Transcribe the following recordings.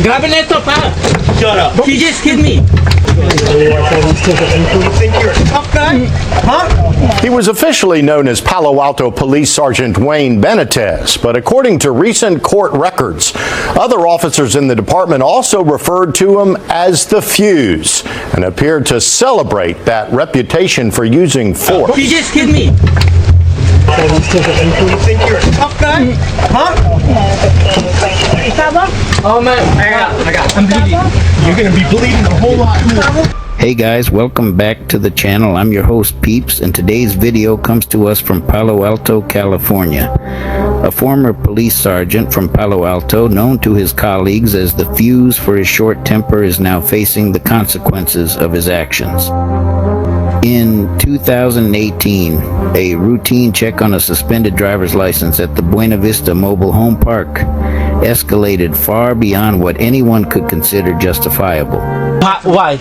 Grabe na ito, pa. Shut up. He just hit me. He was officially known as Palo Alto Police Sergeant Wayne Benitez, but according to recent court records, other officers in the department also referred to him as the Fuse and appeared to celebrate that reputation for using force. He just hit me. Oh man, I got. I'm bleeding. You're gonna be bleeding a whole lot more. Hey guys, welcome back to the channel. I'm your host Peeps, and today's video comes to us from Palo Alto, California. A former police sergeant from Palo Alto, known to his colleagues as the Fuse for his short temper, is now facing the consequences of his actions. In 2018, a routine check on a suspended driver's license at the Buena Vista Mobile Home Park escalated far beyond what anyone could consider justifiable. Why?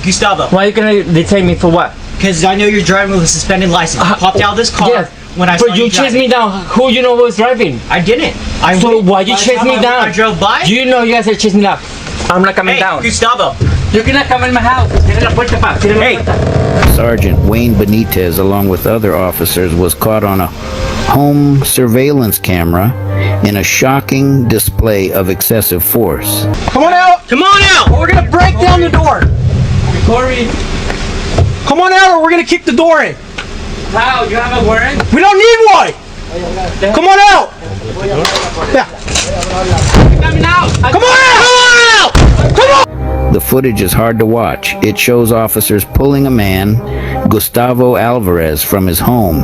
Gustavo, Why are you gonna detain me for what? because I know you're driving with a suspended license. You popped out of this car Yes. when I saw But you chased me down. Who you know was driving? I didn't. So why you chase me down? I drove by. Do you know you guys are chasing me down? I'm not coming Hey, down. Gustavo. You're gonna come in my house. Tira la puerta, pa. Tira la Hey. puerta. Sergeant Wayne Benitez, along with other officers, was caught on a home surveillance camera in a shocking display of excessive force. Come on out! Come on out. Or we're gonna break down the door! Corey, Come on out or we're gonna kick the door in! how? You have a warrant? We don't need one! Come on out! Yeah. Coming out. Come on out! Come on! The footage is hard to watch. It shows officers pulling a man, Gustavo Alvarez, from his home,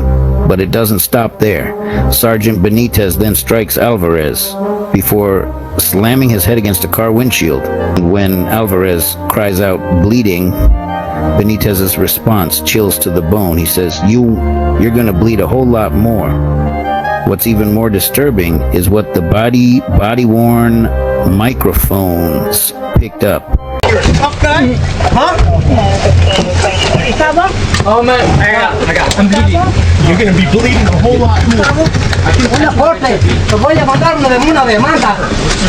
but it doesn't stop there. Sergeant Benitez then strikes Alvarez before slamming his head against a car windshield. When Alvarez cries out, bleeding, Benitez's response chills to the bone. He says, you're gonna bleed a whole lot more. What's even more disturbing is what the body-worn microphones picked up. You're a tough guy? Huh? Oh man, I got. I'm bleeding. You're gonna be bleeding a whole lot more.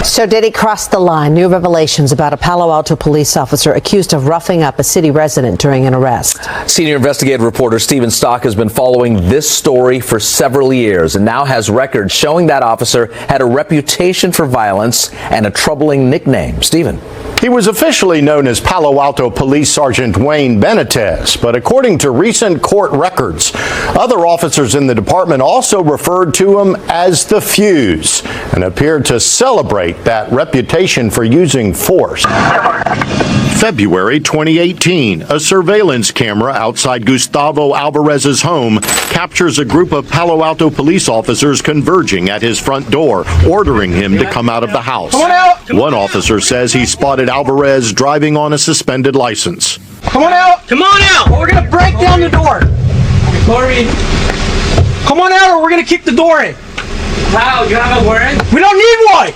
So did he cross the line? New revelations about a Palo Alto police officer accused of roughing up a city resident during an arrest. Senior investigative reporter Stephen Stock has been following this story for several years and now has records showing that officer had a reputation for violence and a troubling nickname. Stephen. He was officially known as Palo Alto Police Sergeant Wayne Benitez, but according to recent court records, other officers in the department also referred to him as the Fuse and appeared to celebrate that reputation for using force. February 2018, a surveillance camera outside Gustavo Alvarez's home captures a group of Palo Alto police officers converging at his front door, ordering him to come out of the house. Come on out! One officer says he spotted Alvarez driving on a suspended license. Come on out! Come on out. Or we're gonna break down the door! Corey, Come on out or we're gonna kick the door in! how? You have a warrant? We don't need one!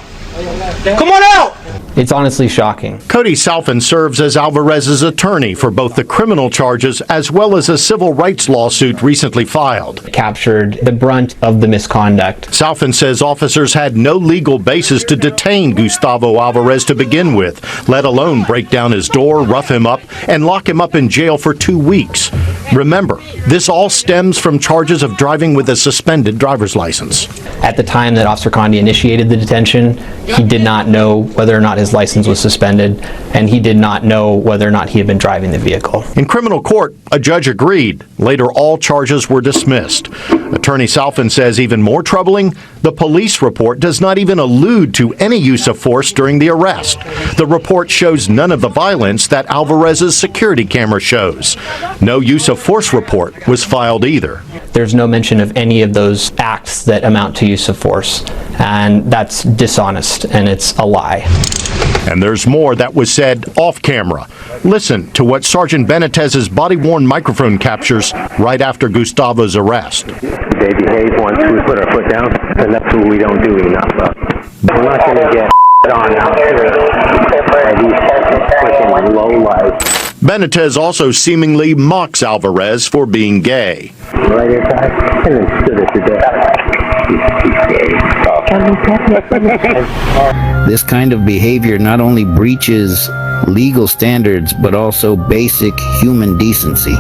Come on out! It's honestly shocking. Cody Salfin serves as Alvarez's attorney for both the criminal charges as well as a civil rights lawsuit recently filed. Captured the brunt of the misconduct. Salfin says officers had no legal basis to detain Gustavo Alvarez to begin with, let alone break down his door, rough him up, and lock him up in jail for 2 weeks. Remember, this all stems from charges of driving with a suspended driver's license. At the time that Officer Condi initiated the detention, he did not know whether or not his license was suspended, and he did not know whether or not he had been driving the vehicle. In criminal court, a judge agreed. Later, all charges were dismissed. Attorney Salfin says even more troubling, the police report does not even allude to any use of force during the arrest. The report shows none of the violence that Alvarez's security camera shows. No use of force report was filed either. There's no mention of any of those acts that amount to use of force, and that's dishonest, and it's a lie. And there's more that was said off camera. Listen to what Sergeant Benitez's body-worn microphone captures right after Gustavo's arrest. They behave once we put our foot down, and that's what we don't do enough of. We're not going to get on out here by these freaking lowlights. Benitez also seemingly mocks Alvarez for being gay. Right inside, and then stood us to death. He's gay. This kind of behavior not only breaches legal standards, but also basic human decency.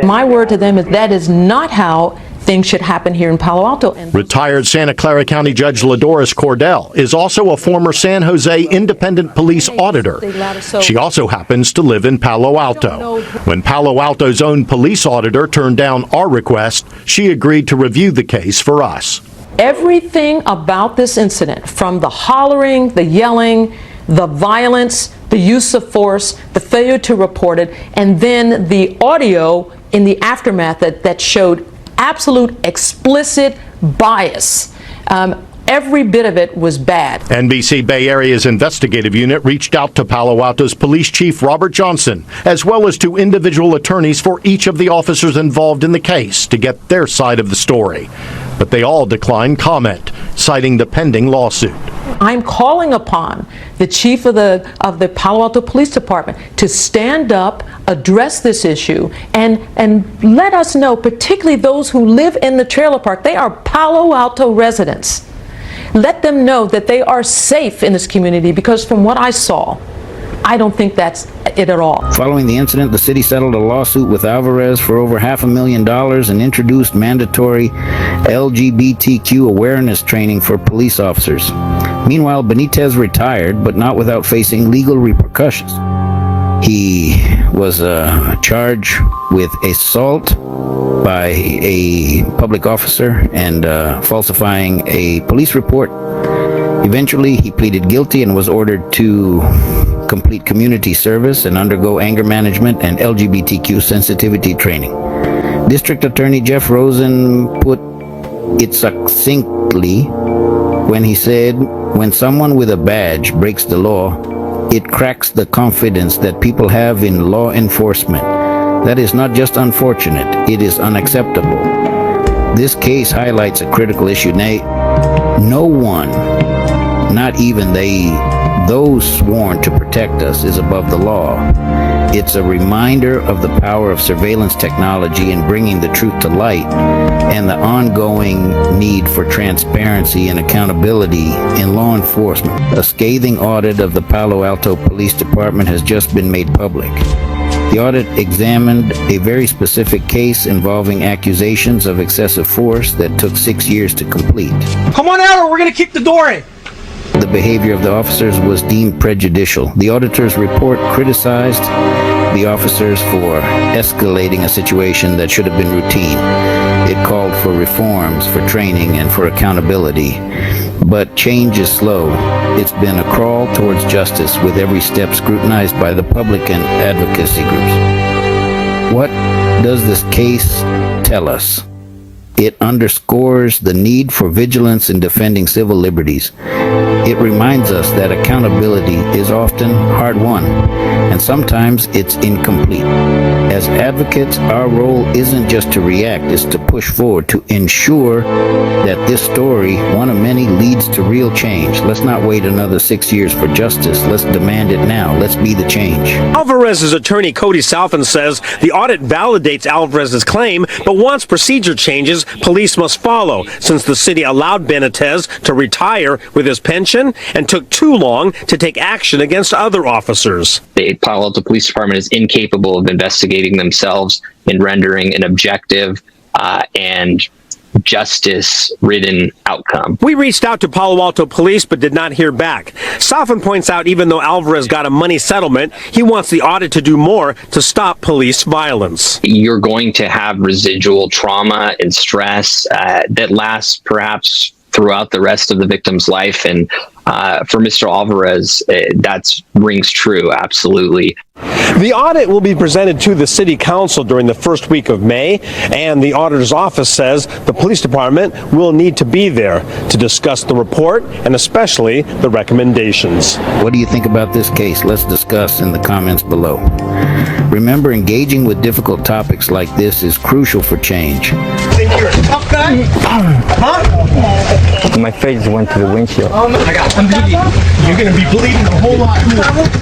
My word to them is that is not how things should happen here in Palo Alto. Retired Santa Clara County Judge Ladoris Cordell is also a former San Jose independent police auditor. She also happens to live in Palo Alto. When Palo Alto's own police auditor turned down our request, she agreed to review the case for us. Everything about this incident, from the hollering, the yelling, the violence, the use of force, the failure to report it, and then the audio in the aftermath that showed absolute explicit bias. Every bit of it was bad. NBC Bay Area's investigative unit reached out to Palo Alto's Police Chief Robert Johnson, as well as to individual attorneys for each of the officers involved in the case to get their side of the story. But they all declined comment, citing the pending lawsuit. I'm calling upon the chief of the Palo Alto Police Department to stand up, address this issue, and let us know, particularly those who live in the trailer park, they are Palo Alto residents. Let them know that they are safe in this community, because from what I saw, I don't think that's it at all. Following the incident, the city settled a lawsuit with Alvarez for over $500,000 and introduced mandatory LGBTQ awareness training for police officers. Meanwhile, Benitez retired, but not without facing legal repercussions. He was charged with assault by a public officer and falsifying a police report. Eventually, he pleaded guilty and was ordered to complete community service and undergo anger management and LGBTQ sensitivity training. District Attorney Jeff Rosen put it succinctly when he said, "When someone with a badge breaks the law, it cracks the confidence that people have in law enforcement. That is not just unfortunate, it is unacceptable." This case highlights a critical issue. No one, not even those sworn to protect us, is above the law. It's a reminder of the power of surveillance technology in bringing the truth to light, and the ongoing need for transparency and accountability in law enforcement. A scathing audit of the Palo Alto Police Department has just been made public. The audit examined a very specific case involving accusations of excessive force that took 6 years to complete. Come on out or we're going to kick the door in. The behavior of the officers was deemed prejudicial. The auditor's report criticized the officers for escalating a situation that should have been routine. It called for reforms, for training, and for accountability. But change is slow. It's been a crawl towards justice, with every step scrutinized by the public and advocacy groups. What does this case tell us? It underscores the need for vigilance in defending civil liberties. It reminds us that accountability is often hard-won, and sometimes it's incomplete. As advocates, our role isn't just to react, it's to push forward, to ensure that this story, one of many, leads to real change. Let's not wait another 6 years for justice. Let's demand it now. Let's be the change. Alvarez's attorney, Cody Southon, says the audit validates Alvarez's claim, but wants procedure changes police must follow, since the city allowed Benitez to retire with his pension and took too long to take action against other officers. The Palo Alto Police Department is incapable of investigating themselves and rendering an objective and justice-ridden outcome. We reached out to Palo Alto Police but did not hear back. Southon points out even though Alvarez got a money settlement, he wants the audit to do more to stop police violence. You're going to have residual trauma and stress that lasts perhaps throughout the rest of the victim's life, and for Mr. Alvarez, that rings true, absolutely. The audit will be presented to the City Council during the first week of May, and the auditor's office says the police department will need to be there to discuss the report and especially the recommendations. What do you think about this case? Let's discuss in the comments below. Remember, engaging with difficult topics like this is crucial for change. Think you're a tough guy? Huh? My face went to the windshield. I'm bleeding. You're going to be bleeding a whole lot more.